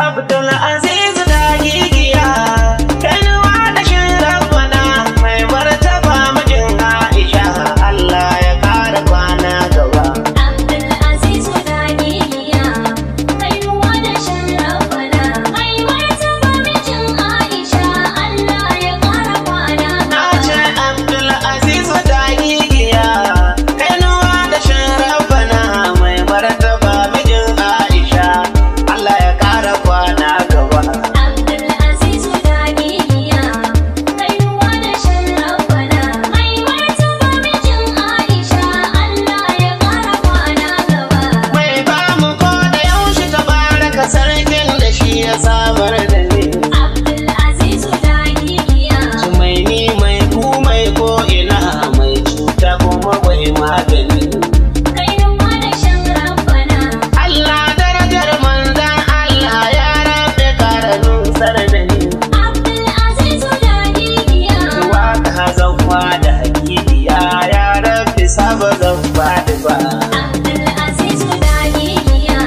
Abdul Aziz da gigiya kanuwa da shin rabbana mai martaba mijin Aisha Allah ya kara kwana gaba. Abdul Aziz da gigiya kanuwa da shin rabbana mai martaba mijin Aisha Allah ya kara kwana gaba. Na ce Abdul Aziz da gigiya kanuwa da shin rabbana mai martaba mijin Aisha Allah ya kara kwana gaba. Abdul Aziz da gigiya kanuwa da shin rabbana mai martaba mijin Aisha Allah ya kara kwana gaba. Mai ba mu ko da yaushe tabaraka sarkin da shi ya samar da ni. Abdul Aziz da gigiya Mai ni mai ku mai ko ina mai cuta kuma bai magani. kanuwa da shin rabbana Allah darajar manzan Allah ya rabe karanun sarnani. Abdul Aziz da gigiya Waka zan da hakikiya ya rabe saba zan faɗi ba. Abdul Aziz da gigiya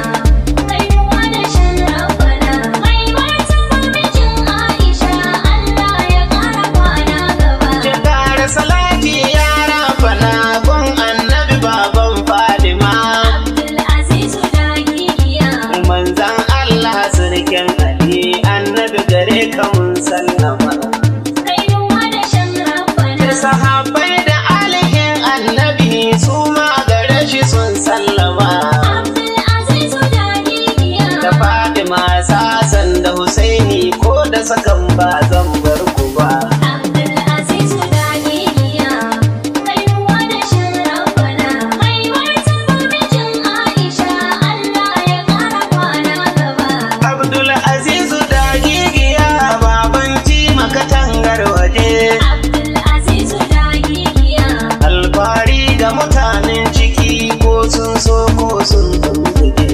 kanuwa da shin rabbana mai martaba mijin Aisha Allah ya kara kwana gaba. Jikar salati ya rafana gun annabi baban Fadima. Abdul Aziz da gigiya Manzan Allah sarkin Ali annabi gare ka mun sallama. kanuwa da shin rabbana Sahabbai da alihin annabi su ma gare shi sun sallama. Abdul Aziz da gigiya Da Fatima Sasan da Husaini ko da sakan ba zan bar ku ba. Abdul Aziz da gigiya kanuwa da shin rabbana mai martaba mijin Aisha Allah ya kara kwana gaba. Abdul Aziz da gigiya baban makatangar waje. Abdul Aziz da gigiya Alfahari ga mutanen ciki ko sun so ko sun tsamtsake.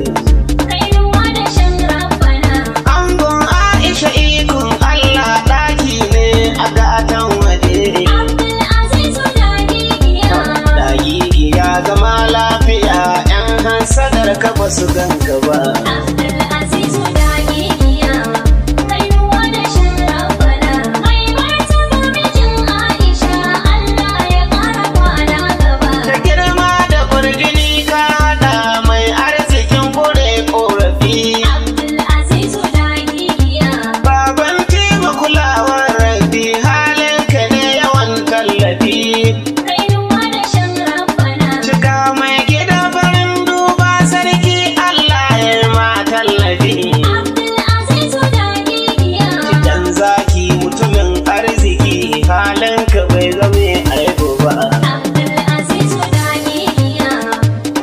kanuwa da shin rabbana Angon Aisha ikon Allah ɗaki ne a gatan waje. Abdul Aziz da gigiya Ɗaki ya zama lafiya 'yan hansadar ka ba su ganka ba. Abdul Aziz da gigiya kanuwa da shin rabbana mai martaba mijin Aisha Allah ya kara kwana gaba. Da girma da kurjini ka haɗa mai arzikin kure ƙorafi. Abdul Aziz da gigiya Baban tima kulawar rabi halinka ne yawan tallafi. kanuwa da shin rabbana Cika mai gida farin duba sarki Allah ya yi ma tallafi. Abdul Aziz da gigiya Cikin zaki mutumin arziki halinka bai zame aibu ba. Abdul Aziz da gigiya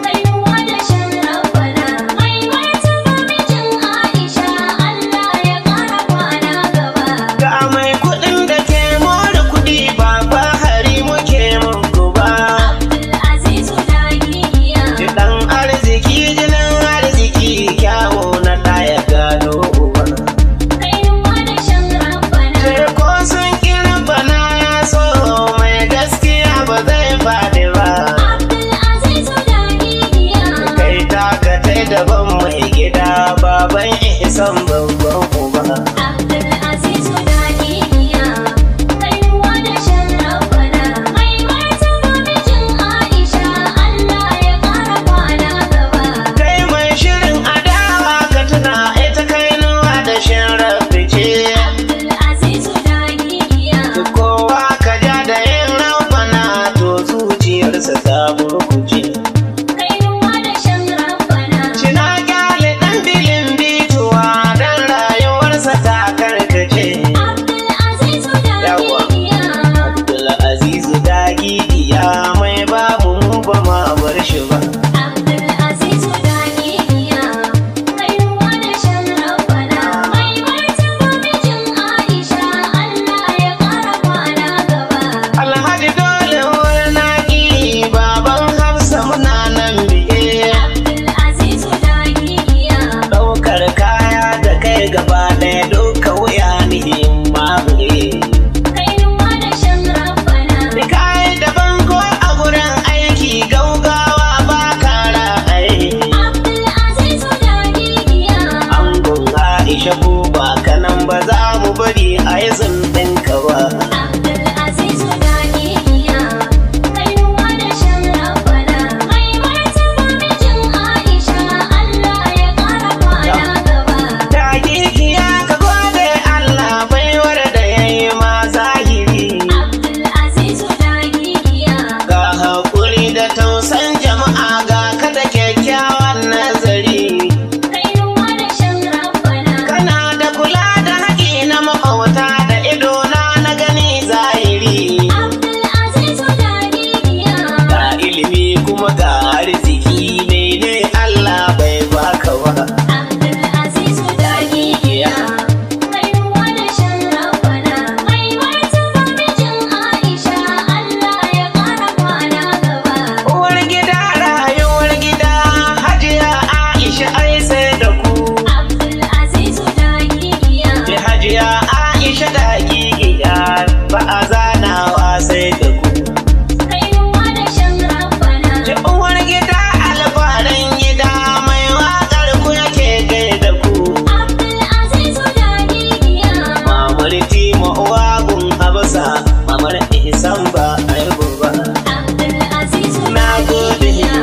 kanuwa da shin rabbana mai martaba mijin Aisha Allah ya kara kwana gaba. Ga mai kuɗin da ke more kuɗi ba fahari muke muku ba. Abdul Aziz da gigiya Dan arziki jinin arziki kyawo na ɗaya gado uba. kanuwa da shin rabbana Sai ko sun kira bana ya so mai gaskiya ba zai faɗi ba. Abdul Aziz da gigiya Kai takatai daban mai gida baban ihsan babban uba. Abdul Aziz da gigiya kanuwa da shin rabbana mai martaba mijin Aisha Allah ya kara kwana gaba. Kai mai shirin adawa ka tuna ita kainuwa da shin rafice. Abdul Aziz da gigiya Kowa ka ja da yin rabbana to zuciyarsa ta burkuce. kanuwa da shin rabbana Shina kyale ɗan bilin bito bari a yi zunɗin ka ba. Abdulaziz Dahiya, kainuwa da shan rabbana, mai martaba mijin Aisha, Allah ya ƙara kwana gaba. Dahiya ka gode Allah baiwar da ya yi ma zahiri. Abdulaziz Dahiya, Ga haƙuri da tausan jama'a ga ka da kyakkyawan nazari. kainuwa da shan rabbana, Kana da kula da haƙi na maƙwabta da idona na gani zahiri. Abdulaziz Dahiya, Ga ilimi kuma ga arziki mene Allah bai baka ba. Abdulaziz Dahiya, kainuwa da shan rabbana, mai martaba mijin Aisha, Allah ya ƙara kwana gaba. Uwar gida rayuwar gida Hajiya Aisha ai sai da ku. Abdulaziz Dahiya, Ki Hajiya Aisha da gigiya ba a zanawa sai da ku. kainuwa da shan rabbana, Ki uwar gida alfarin gida mai waƙar ku yake gaida ku. Abdulaziz Dahiya, Mamar Tima uwa gun Habasa, mamar Ihsan ba aibu ba. Abdulaziz Na gode. Dahiya,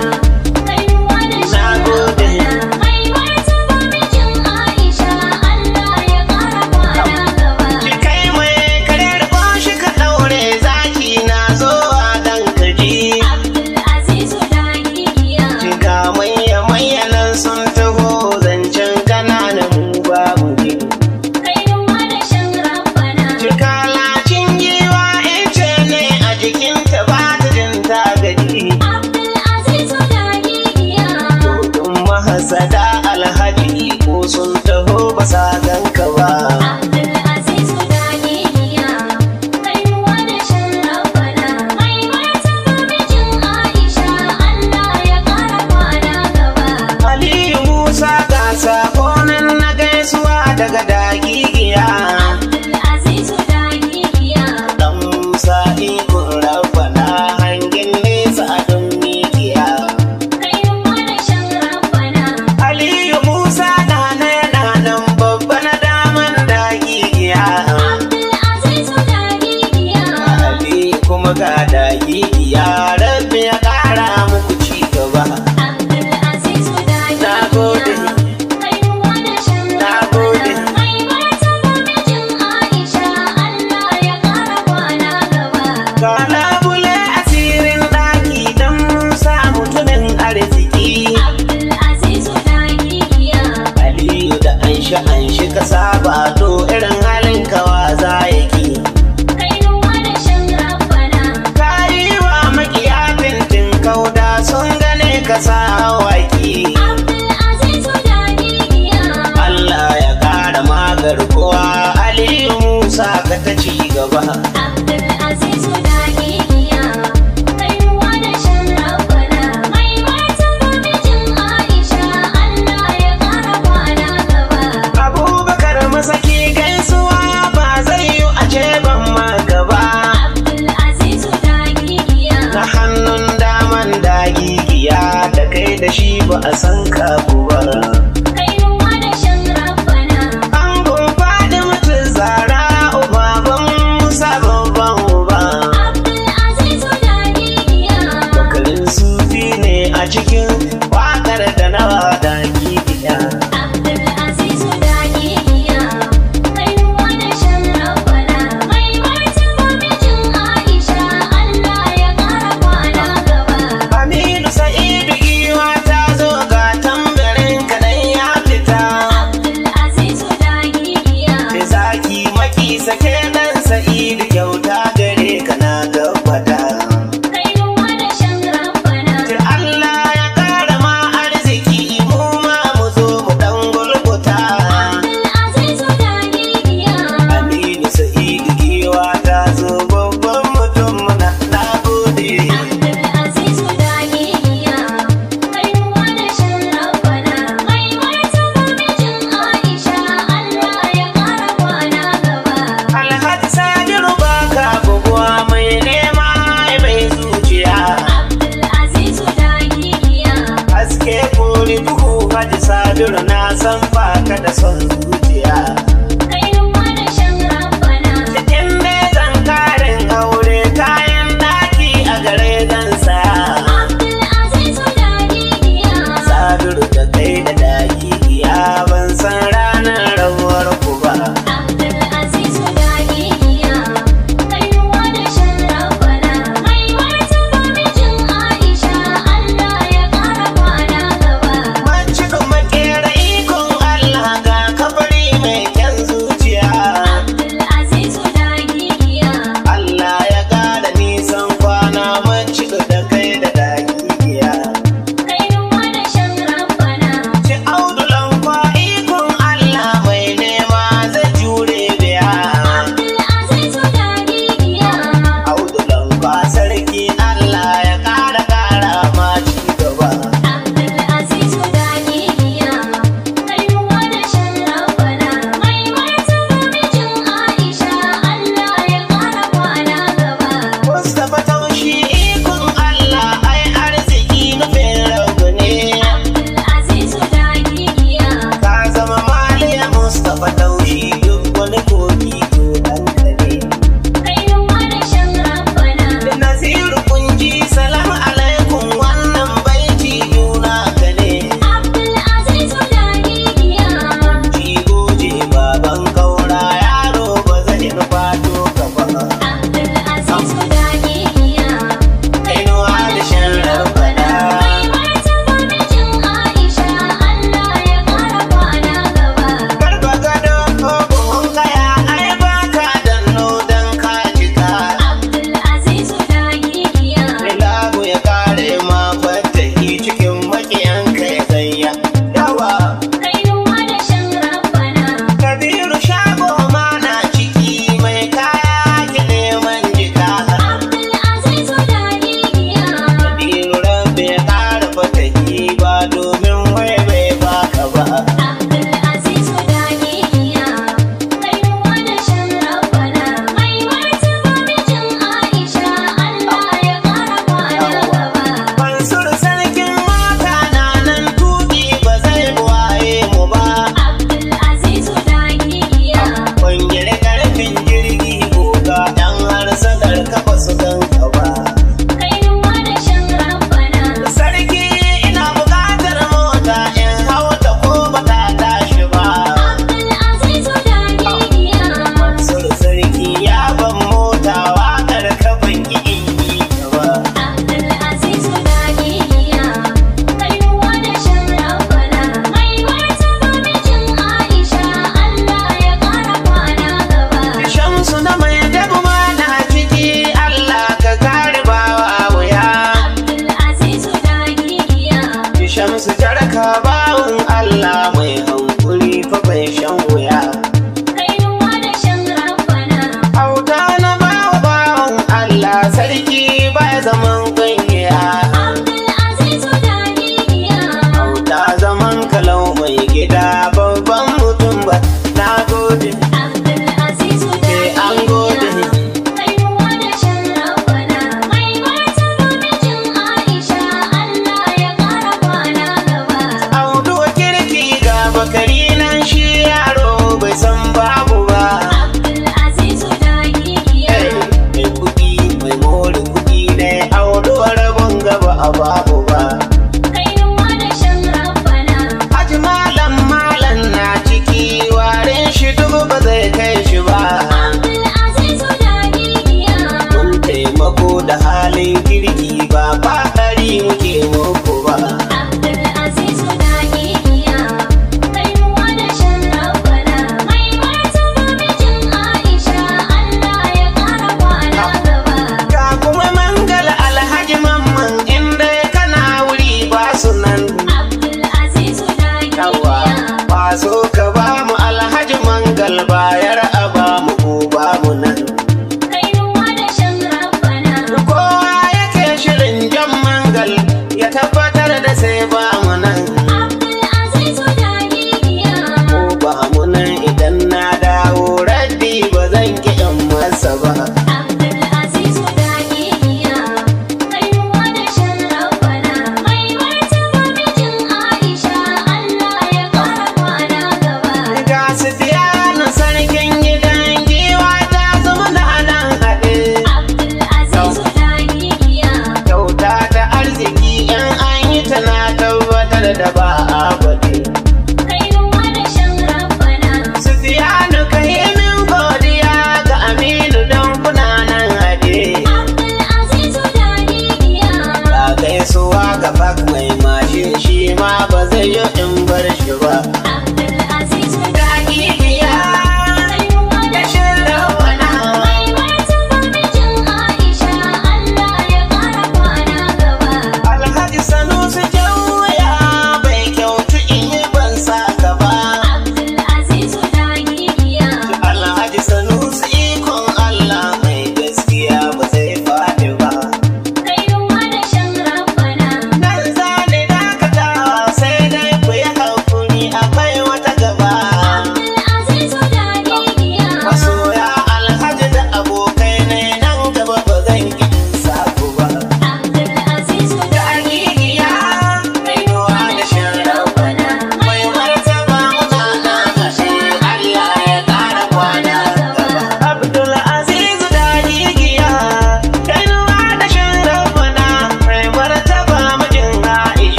kainuwa da shan Na gode. rabbana, mai martaba mijin Aisha, Allah ya ƙara kwana gaba. Ki kai mai karyar ƙoshi ka ɗaure zaki na zo a ɗan kaji. Abdulaziz Dahiya, Shiga maye-mayanan sun taho zancen ƙananan mu babu ji. kainuwa da shan rabbana, Cika lacin giwa ice ne a jikinta ba ta jin ta gaji. Abdulaziz Dahiya, Dodon mahasada alhaji ko sun taho ba sa ganka ba. Abdulaziz Dahiya, kainuwa da shan rabbana, mai martaba mijin Aisha, Allah ya ƙara kwana gaba. Aliyu Musa ga sakonin na gaisuwa daga dagigiya. Abdulaziz Dahiya, Dan Musa ikon rabbana hangin nesa don mikiya. kainuwa da shan rabbana, Aliyu Musa na nan babba na daman dagigiya. Abdulaziz Dahiya, Ali kuma ga dagigiya rabbi ya ƙara muku ci gaba. Abdulaziz Na gode. Dahiya, kainuwa da shan Na gode. rabbana, mai martaba mijin Aisha, Allah ya ƙara kwana gaba. Ga labule asirin ɗaki don Musa mutumin arziki. Abdulaziz Dahiya, Aliyu da an shi ka saba to irin halin kawa za yaki. kainuwa da shan rabbana, Ka yi wa makiya fintin kauda sun gane ka sa waki. Abdulaziz Dahiya, Allah ya ƙara magar kowa Aliyu Musa ka ta ci gaba. Abdulaziz Dahiya, kainuwa da shan rabbana, mai martaba mijin Aisha, Allah ya ƙara kwana gaba. Abubakar masaki gaisuwa ba zai yi a ce ban maka ba. Abdulaziz Dahiya, Na hannun daman dagigiya da kai da shi ba a san kaku ba. kainuwa da shan rabbana, An faɗi mutu zara baban Musa babban uba. Abdulaziz Dahiya, Bakarin sufi ne a cikin waƙar da nawa dagigiya. Abdulaziz Dahiya, kainuwa da shan rabbana, mai martaba mijin Aisha, Allah ya ƙara kwana gaba. Aminu Sa'idu giwa ta zo ga tambarin kaɗan ya fita. Abdulaziz Dahiya, Da zaki maki sake ɗan Sa'idu kyauta gare ka na tabbata. kainuwa da shan rabbana, Da Allah ya ƙara ma arziki mu ma mu zo mu ɗan gulguta. Abdulaziz Dahiya, Aminu Sa'idu giwa ta zo babban mutum na gode. Abdulaziz Dahiya, kainuwa da shan rabbana, mai martaba mijin Aisha, Allah ya ƙara kwana gaba. Alhaji Sadiru baka buguwa mai nema mai zuciya. Abdulaziz Dahiya, Haske kori duhu Haji Sadiru na san baka da son zuciya. kainuwa da shan gida babban mutum ba. Na gode. Abdulaziz an gode. Kainuwa da sharafana mai martaba mijin Aisha Allah ya ƙara kwana gaba. Audu kirki ga bakari nan shi yaro bai san babu ba. Abdulaziz Dagiya. Mai kuɗi mai more kuɗi ne audu rabon gaba a babu ba. Kainuwa da sharafana. Haji malam na ciki warin shi duk ba zai kai shi ba. Abdulaziz Dagiya. Mun taimako da halin kirki ba fahari muke muku ba. Abdulaziz Dagiya. Kainuwa da sharafana mai martaba mijin Aisha Allah ya ƙara kwana gaba. Ga kuma mangal alhaji mamman inda kana wuri ba su nan. Abdulaziz Yawa Dagiya. ba so ka ba mu alhaji mangal bayar a ba mu ko ba mu nan.